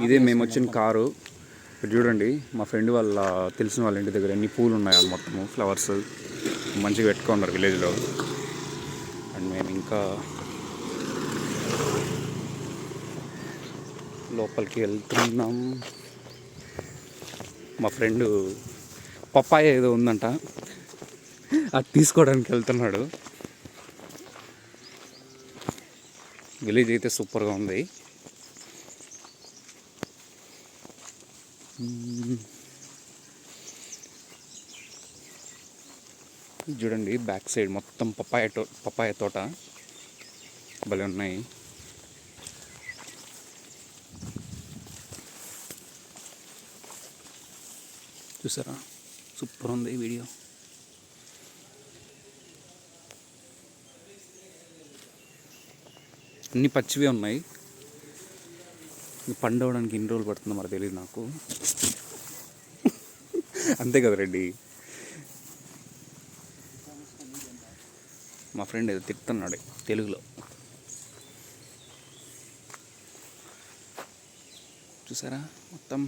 ఇదే మేము వచ్చిన కారు. ఇక్కడ చూడండి, మా ఫ్రెండ్ వాళ్ళ తెలిసిన వాళ్ళ ఇంటి దగ్గర ఎన్ని పూలు ఉన్నాయో మొత్తము ఫ్లవర్స్ మంచిగా పెట్టుకున్నారు విలేజ్లో. అండ్ మేము ఇంకా లోపలికి వెళ్తున్నాం. మా ఫ్రెండ్ పప్పాయ ఏదో ఉందంట, అది తీసుకోవడానికి వెళ్తున్నాడు. విలేజ్ అయితే సూపర్గా ఉంది. చూడండి బ్యాక్ సైడ్ మొత్తం పప్పాయ తోట భలే ఉన్నాయి. చూసారా, సూపర్ ఉంది ఈ వీడియో. అన్ని పచ్చివే ఉన్నాయి. పండవడానికి ఎన్ని రోజులు పడుతుందో మరి తెలియదు నాకు. అంతే కదా రెడ్డి. మా ఫ్రెండ్ ఏదో తిడుతున్నాడు తెలుగులో. చూసారా మొత్తం